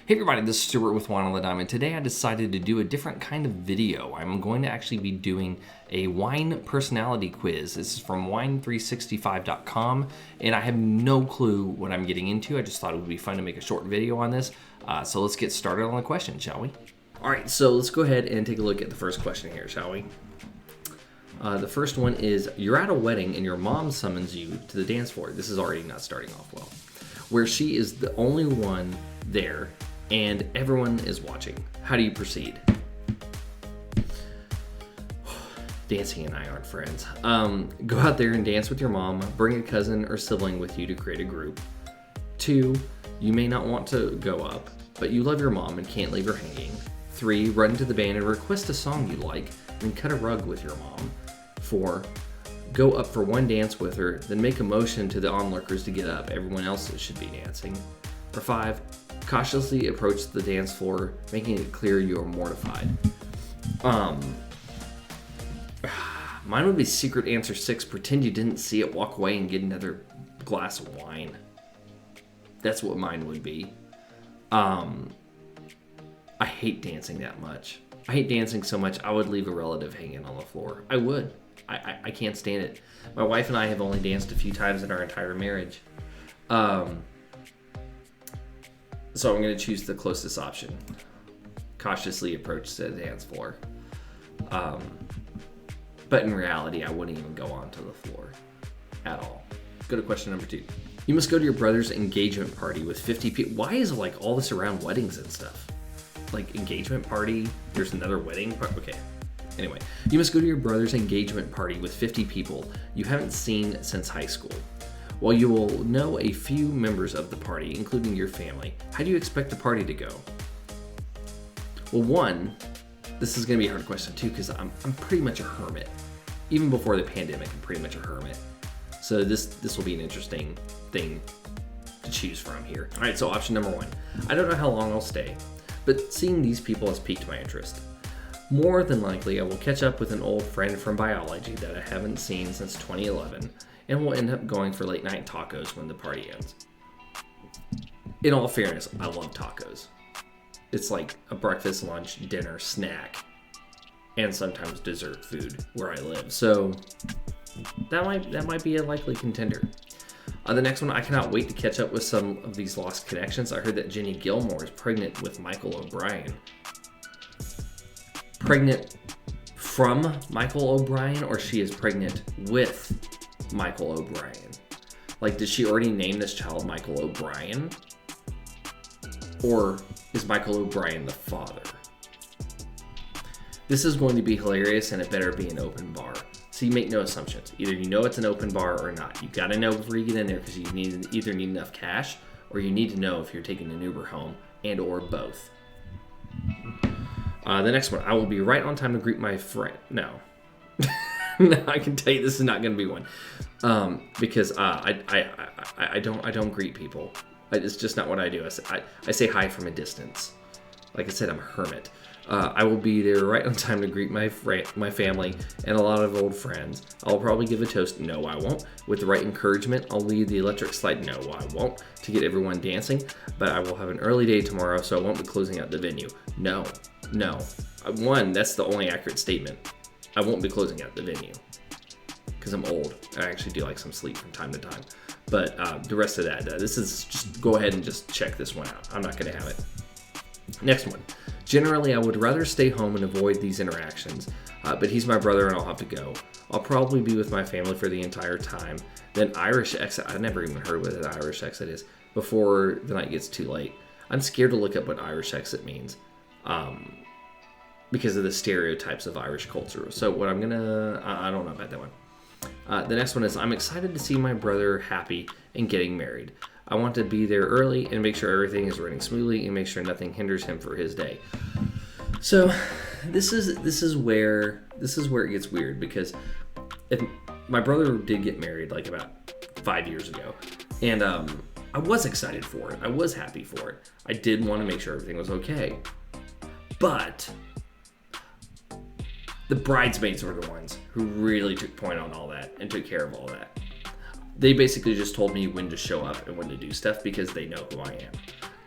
Hey everybody, this is Stuart with Wine on the Dime, and today I decided to do a different kind of video. I'm going to actually be doing a wine personality quiz. This is from Wine365.com, and I have no clue what I'm getting into. I just thought it would be fun to make a short video on this. So let's get started on the question, shall we? All right, so let's go ahead and take a look at the first question here, shall we? The first one is, you're at a wedding and your mom summons you to the dance floor. This is already not starting off well. Where she is the only one there and everyone is watching. How do you proceed? Dancing and I aren't friends. Go out there and dance with your mom. Bring a cousin or sibling with you to create a group. 2, you may not want to go up, but you love your mom and can't leave her hanging. 3, run to the band and request a song you like, then cut a rug with your mom. 4, go up for one dance with her, then make a motion to the onlookers to get up. Everyone else should be dancing. Or 5, cautiously approach the dance floor, making it clear you are mortified. Mine would be secret answer 6, pretend you didn't see it, walk away and get another glass of wine. That's what mine would be. I hate dancing that much. I hate dancing so much I would leave a relative hanging on the floor. I would. I can't stand it. My wife and I have only danced a few times in our entire marriage. So I'm going to choose the closest option. Cautiously approach the dance floor. But in reality, I wouldn't even go onto the floor at all. Go to question number 2. You must go to your brother's engagement party with 50 people. Why is like all this around weddings and stuff? Like engagement party, there's another wedding party. Okay. Anyway, you must go to your brother's engagement party with 50 people you haven't seen since high school. While you will know a few members of the party, including your family, how do you expect the party to go? Well, 1, this is going to be a hard question too, because I'm pretty much a hermit. Even before the pandemic, I'm pretty much a hermit. So this will be an interesting thing to choose from here. All right, so option number 1. I don't know how long I'll stay, but seeing these people has piqued my interest. More than likely, I will catch up with an old friend from biology that I haven't seen since 2011, and we'll end up going for late night tacos when the party ends. In all fairness, I love tacos. It's like a breakfast, lunch, dinner, snack, and sometimes dessert food where I live. So that might be a likely contender. The next one, I cannot wait to catch up with some of these lost connections. I heard that Jenny Gilmore is pregnant with Michael O'Brien. Pregnant from Michael O'Brien, or she is pregnant with Michael O'Brien? Like, did she already name this child Michael O'Brien? Or is Michael O'Brien the father? This is going to be hilarious, and it better be an open bar. So you make no assumptions. Either you know it's an open bar or not. You gotta know before you get in there, because you either need enough cash, or you need to know if you're taking an Uber home, and or both. The next one, I will be right on time to greet my friend. No. No, I can tell you this is not going to be one, because I don't greet people. It's just not what I do. I say hi from a distance. Like I said, I'm a hermit. I will be there right on time to greet my family and a lot of old friends. I'll probably give a toast. No, I won't. With the right encouragement, I'll lead the electric slide. No, I won't. To get everyone dancing. But I will have an early day tomorrow, so I won't be closing out the venue. No. 1, that's the only accurate statement. I won't be closing out the venue because I'm old. I actually do like some sleep from time to time. But the rest of that, this is just go ahead and just check this one out. I'm not going to have it. Next one. Generally, I would rather stay home and avoid these interactions, but he's my brother and I'll have to go. I'll probably be with my family for the entire time. Then Irish exit. I never even heard what an Irish exit is before the night gets too late. I'm scared to look up what Irish exit means. Because of the stereotypes of Irish culture. So what I'm gonna, I don't know about that one. The next one is, I'm excited to see my brother happy and getting married. I want to be there early and make sure everything is running smoothly and make sure nothing hinders him for his day. So this is where it gets weird, because if my brother did get married like about 5 years ago, and I was excited for it. I was happy for it. I did want to make sure everything was okay. But the bridesmaids were the ones who really took point on all that and took care of all that. They basically just told me when to show up and when to do stuff because they know who I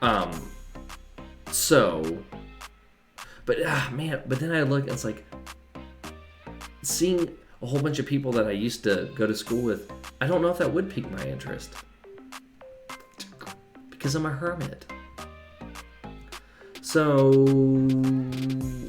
am. So, but then I look and it's like, seeing a whole bunch of people that I used to go to school with, I don't know if that would pique my interest. Because I'm a hermit. So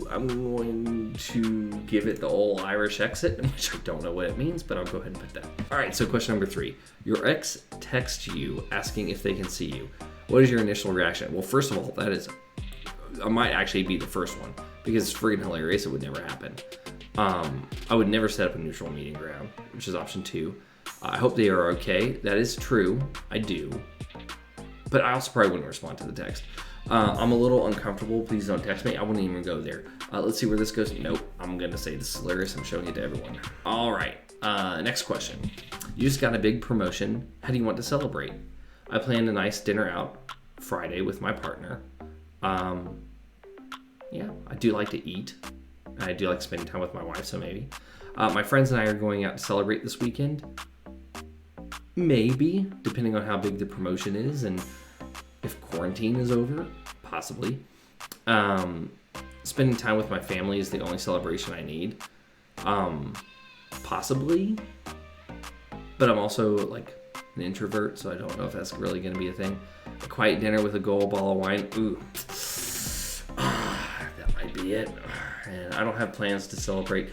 I'm going to give it the old Irish exit, which I don't know what it means, but I'll go ahead and put that. All right, so question number 3. Your ex texts you asking if they can see you. What is your initial reaction? Well, first of all, I might actually be the first one because it's freaking hilarious. It would never happen. I would never set up a neutral meeting ground, which is option 2. I hope they are okay. That is true. I do. But I also probably wouldn't respond to the text. I'm a little uncomfortable. Please don't text me. I wouldn't even go there. Let's see where this goes. Nope. I'm going to say this is hilarious. I'm showing it to everyone. All right. Next question. You just got a big promotion. How do you want to celebrate? I planned a nice dinner out Friday with my partner. Yeah, I do like to eat. I do like spending time with my wife, so maybe. My friends and I are going out to celebrate this weekend. Maybe, depending on how big the promotion is and if quarantine is over, possibly. Spending time with my family is the only celebration I need. Possibly. But I'm also like an introvert, so I don't know if that's really going to be a thing. A quiet dinner with a gold bottle of wine. Ooh. That might be it. And I don't have plans to celebrate.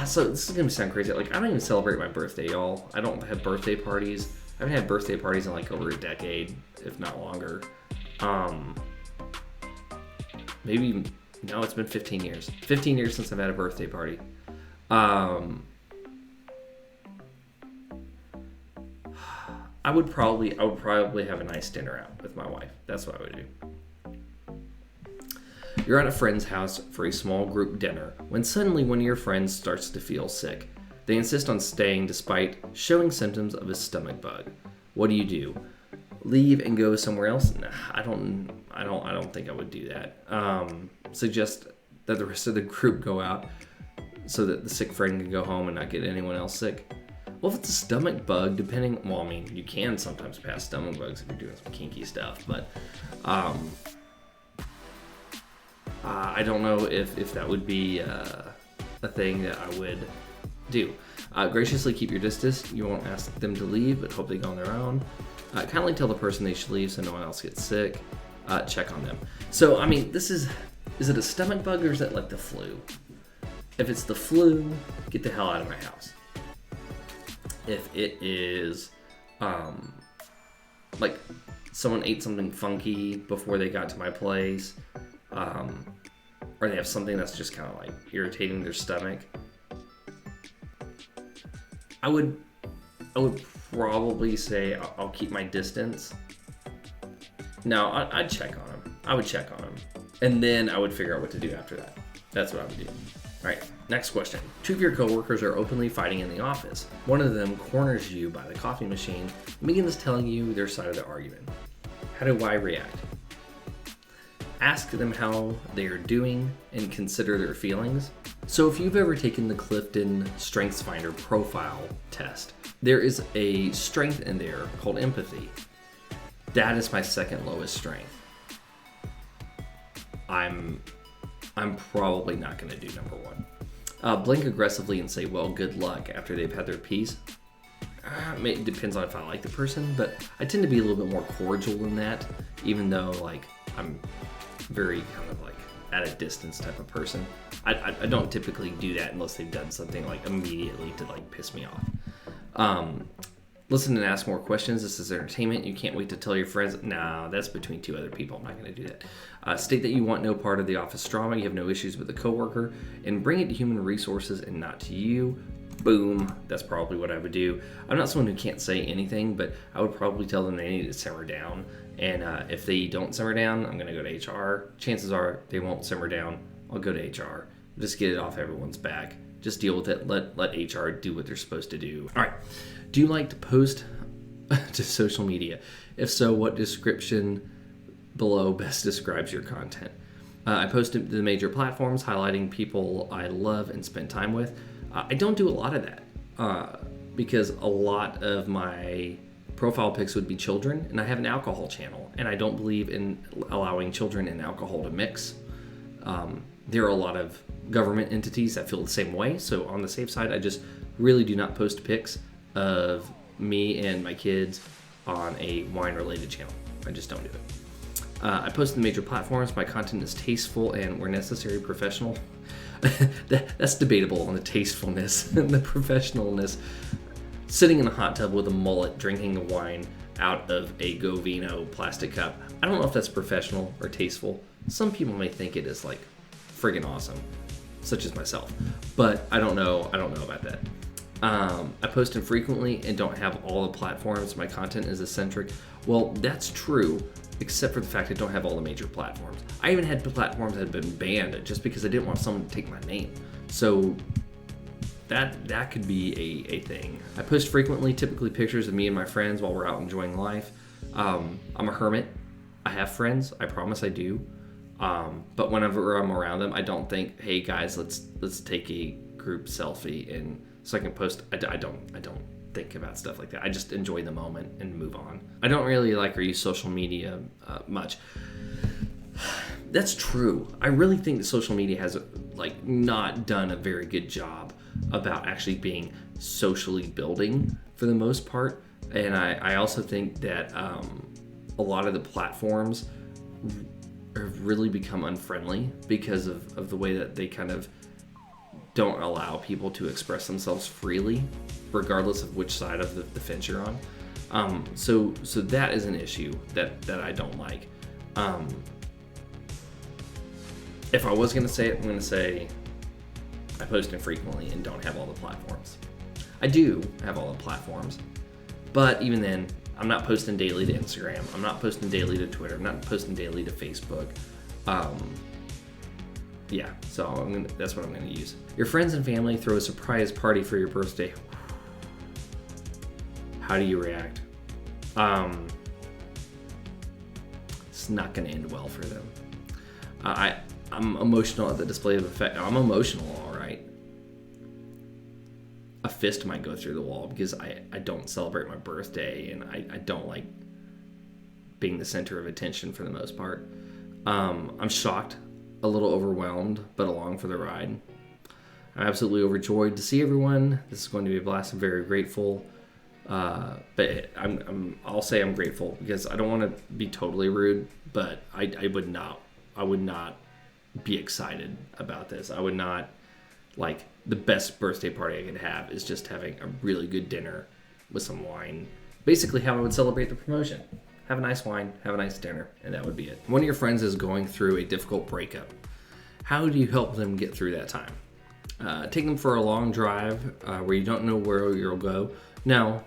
So this is going to sound crazy. Like, I don't even celebrate my birthday, y'all. I don't have birthday parties. I haven't had birthday parties in like over a decade, if not longer. Maybe, no, it's been 15 years. 15 years since I've had a birthday party. I would probably have a nice dinner out with my wife. That's what I would do. You're at a friend's house for a small group dinner when suddenly one of your friends starts to feel sick. They insist on staying despite showing symptoms of a stomach bug. What do you do? Leave and go somewhere else? Nah, I don't think I would do that. Suggest that the rest of the group go out so that the sick friend can go home and not get anyone else sick. Well, if it's a stomach bug, you can sometimes pass stomach bugs if you're doing some kinky stuff, but I don't know if that would be a thing that I would do. Graciously keep your distance. You won't ask them to leave, but hope they go on their own. Kindly tell the person they should leave so no one else gets sick. Check on them. So, is it a stomach bug or is it like the flu? If it's the flu, get the hell out of my house. If it is, like someone ate something funky before they got to my place, or they have something that's just kind of like irritating their stomach, I would probably say I'll keep my distance. No, I'd check on them. I would check on them, and then I would figure out what to do after that. That's what I would do. All right, next question. 2 of your coworkers are openly fighting in the office. One of them corners you by the coffee machine and begins telling you their side of the argument. How do I react? Ask them how they are doing and consider their feelings. So if you've ever taken the Clifton StrengthsFinder profile test, there is a strength in there called empathy. That is my second lowest strength. I'm probably not going to do number 1. Blink aggressively and say, well, good luck after they've had their piece. It depends on if I like the person, but I tend to be a little bit more cordial than that, even though like I'm very kind of like at a distance type of person. I don't typically do that unless they've done something like immediately to like piss me off. Listen and ask more questions. This is entertainment. You can't wait to tell your friends. Nah, that's between 2 other people. I'm not going to do that. State that you want no part of the office drama. You have no issues with a coworker, and bring it to human resources and not to you. Boom. That's probably what I would do. I'm not someone who can't say anything, but I would probably tell them they need to simmer down. And if they don't simmer down, I'm going to go to HR. Chances are they won't simmer down. I'll go to HR. Just get it off everyone's back. Just deal with it. Let HR do what they're supposed to do. All right. Do you like to post to social media? If so, what description below best describes your content? I post to the major platforms, highlighting people I love and spend time with. I don't do a lot of that because a lot of my profile pics would be children, and I have an alcohol channel, and I don't believe in allowing children and alcohol to mix. There are a lot of government entities that feel the same way, so on the safe side, I just really do not post pics of me and my kids on a wine-related channel. I just don't do it. I post on the major platforms. My content is tasteful and, where necessary, professional. That's debatable on the tastefulness and the professionalness. Sitting in a hot tub with a mullet, drinking a wine out of a Govino plastic cup. I don't know if that's professional or tasteful. Some people may think it is like friggin' awesome, such as myself. But I don't know about that. I post infrequently and don't have all the platforms. My content is eccentric. Well, that's true, except for the fact I don't have all the major platforms. I even had platforms that had been banned just because I didn't want someone to take my name. So that could be a thing. I post frequently, typically pictures of me and my friends while we're out enjoying life. I'm a hermit. I have friends. I promise I do. But whenever I'm around them, I don't think, hey guys, let's take a group selfie and so I can post. I don't think about stuff like that. I just enjoy the moment and move on. I don't really like or use social media much. That's true. I really think that social media has like not done a very good job about actually being socially building for the most part. And I also think that a lot of the platforms have really become unfriendly because of the way that they kind of don't allow people to express themselves freely, regardless of which side of the fence you're on. So that is an issue that I don't like. If I was going to say it, I'm going to say I post infrequently and don't have all the platforms. I do have all the platforms, but even then, I'm not posting daily to Instagram. I'm not posting daily to Twitter. I'm not posting daily to Facebook. Yeah, so that's what I'm going to use. Your friends and family throw a surprise party for your birthday. How do you react? It's not going to end well for them. I'm emotional at the display of affection. I'm emotional, all right. A fist might go through the wall because I don't celebrate my birthday, and I don't like being the center of attention for the most part. I'm shocked, a little overwhelmed, but along for the ride. I'm absolutely overjoyed to see everyone. This is going to be a blast. I'm very grateful. But I'll say I'm grateful because I don't want to be totally rude, but I would not be excited about this. I would not, like, the best birthday party I could have is just having a really good dinner with some wine. Basically how I would celebrate the promotion. Have a nice wine, have a nice dinner, and that would be it. One of your friends is going through a difficult breakup. How do you help them get through that time? Take them for a long drive where you don't know where you'll go. No.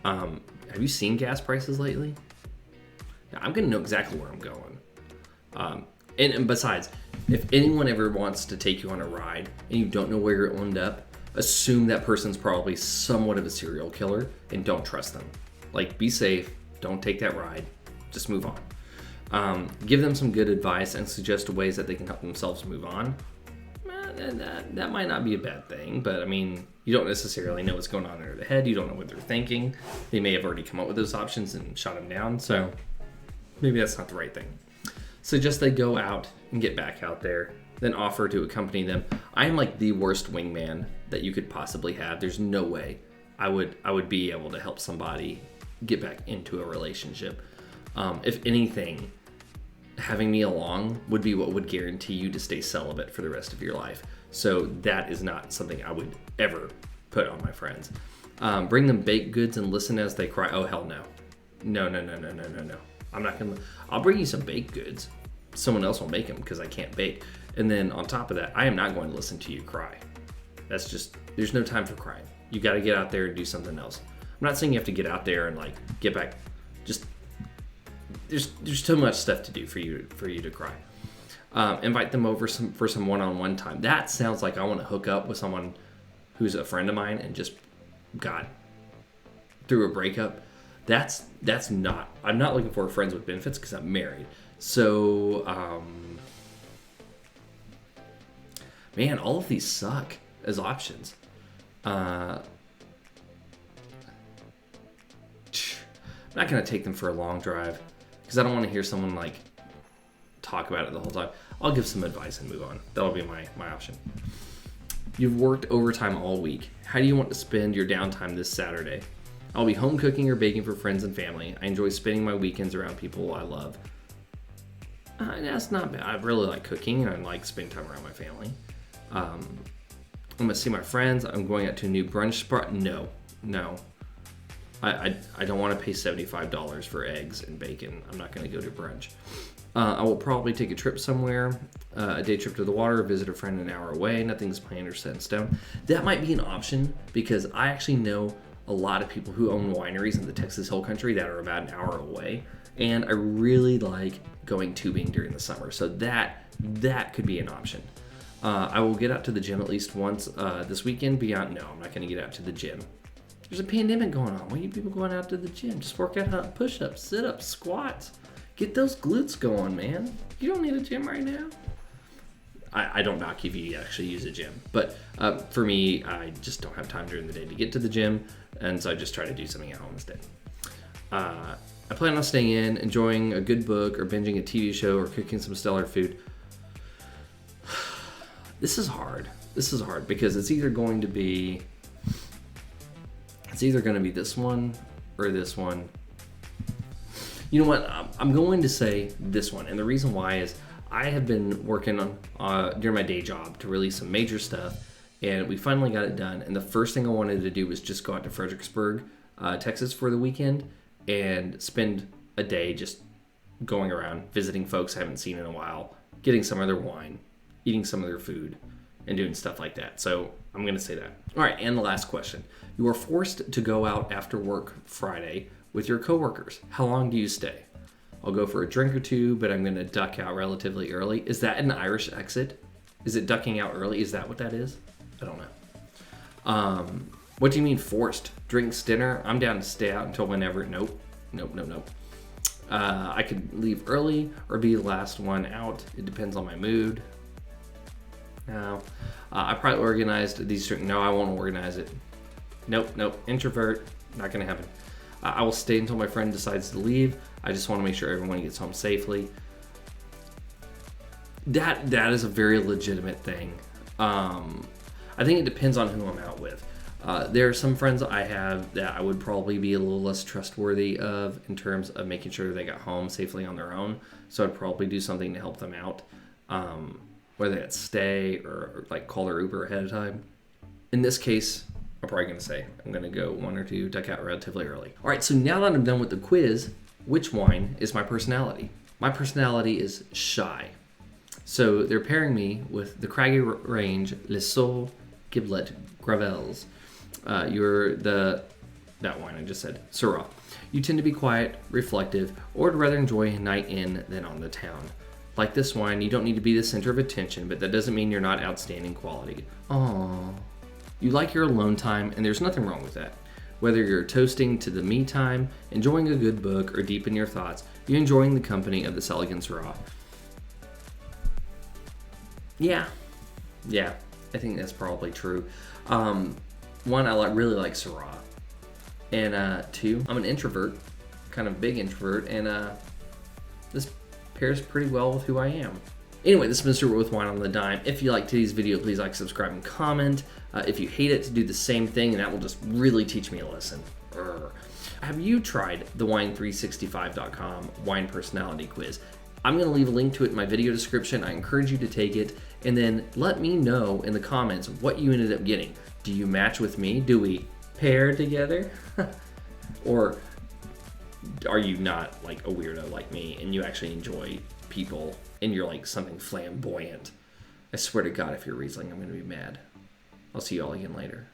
Have you seen gas prices lately? I'm going to know exactly where I'm going. And besides, if anyone ever wants to take you on a ride and you don't know where you'll end up, assume that person's probably somewhat of a serial killer and don't trust them. Like, be safe. Don't take that ride. Just move on. Give them some good advice and suggest ways that they can help themselves move on. That might not be a bad thing, but I mean, you don't necessarily know what's going on in their head. You don't know what they're thinking. They may have already come up with those options and shot them down, so maybe that's not the right thing. Suggest they go out and get back out there, then offer to accompany them. I am like the worst wingman that you could possibly have. There's no way I would be able to help somebody get back into a relationship. If anything, having me along would be what would guarantee you to stay celibate for the rest of your life. So that is not something I would ever put on my friends. Bring them baked goods and listen as they cry. Oh, hell no. No. I'm not going to. I'll bring you some baked goods. Someone else will make them because I can't bake. And then on top of that, I am not going to listen to you cry. That's just, there's no time for crying. You got to get out there and do something else. I'm not saying you have to get out there and like get back. Just there's too much stuff to do for you to cry. Invite them over for some one-on-one time. That sounds like I want to hook up with someone who's a friend of mine and just got through a breakup. That's not. I'm not looking for friends with benefits because I'm married. So, man, all of these suck as options. I'm not going to take them for a long drive because I don't want to hear someone like talk about it the whole time. I'll give some advice and move on. That'll be my option. You've worked overtime all week. How do you want to spend your downtime this Saturday? I'll be home cooking or baking for friends and family. I enjoy spending my weekends around people I love. That's not bad. I really like cooking and I like spending time around my family. I'm going to see my friends. I'm going out to a new brunch spot. No. I don't want to pay $75 for eggs and bacon. I'm not going to go to brunch. I will probably take a trip somewhere, a day trip to the water, visit a friend an hour away. Nothing's planned or set in stone. That might be an option because I actually know a lot of people who own wineries in the Texas Hill Country that are about an hour away. And I really like going tubing during the summer. So that could be an option. I will get out to the gym at least once this weekend. Beyond, no, I'm not going to get out to the gym. There's a pandemic going on. Why are you people going out to the gym? Just work out push-ups, sit-ups, squats. Get those glutes going, man. You don't need a gym right now. I don't knock if you actually use a gym. But for me, I just don't have time during the day to get to the gym. And so I just try to do something at home instead. I plan on staying in, enjoying a good book, or binging a TV show, or cooking some stellar food. This is hard. Because it's either going to be this one or this one. You know what? I'm going to say this one. And the reason why is I have been working on during my day job to release some major stuff. And we finally got it done. And the first thing I wanted to do was just go out to Fredericksburg, Texas for the weekend and spend a day just going around, visiting folks I haven't seen in a while, getting some of their wine, eating some of their food, and doing stuff like that. So I'm going to say that. All right, and the last question. You are forced to go out after work Friday with your coworkers. How long do you stay? I'll go for a drink or two, but I'm going to duck out relatively early. Is that an Irish exit? Is it ducking out early? Is that what that is? I don't know. What do you mean forced? Drinks, dinner? I'm down to stay out until whenever. Nope. I could leave early or be the last one out. It depends on my mood. No. I probably organized these drinks. No, I won't organize it. Nope. Introvert. Not going to happen. I will stay until my friend decides to leave. I just want to make sure everyone gets home safely. That is a very legitimate thing. I think it depends on who I'm out with. There are some friends I have that I would probably be a little less trustworthy of in terms of making sure they got home safely on their own. So I'd probably do something to help them out, whether it's stay or like call their Uber ahead of time. In this case, I'm probably going to say I'm going to go one or two, duck out relatively early. All right, so now that I'm done with the quiz, which wine is my personality? My personality is shy. So they're pairing me with the Craggy Range Les Saules Giblet Gravels. You're that wine I just said, Syrah. You tend to be quiet, reflective, or would rather enjoy a night in than on the town. Like this wine, you don't need to be the center of attention, but that doesn't mean you're not outstanding quality. Aww. You like your alone time, and there's nothing wrong with that. Whether you're toasting to the me time, enjoying a good book, or deep in your thoughts, you're enjoying the company of this elegant Syrah. Yeah, I think that's probably true. One, I really like Syrah. And two, I'm an introvert, kind of big introvert, and this pairs pretty well with who I am. Anyway, this is Mr. With Wine on the Dime. If you like today's video, please like, subscribe, and comment. If you hate it, do the same thing, and that will just really teach me a lesson. Have you tried the Wine365.com wine personality quiz? I'm going to leave a link to it in my video description. I encourage you to take it, and then let me know in the comments what you ended up getting. Do you match with me? Do we pair together? Or are you not like a weirdo like me and you actually enjoy people and you're like something flamboyant? I swear to God, if you're Riesling, I'm going to be mad. I'll see you all again later.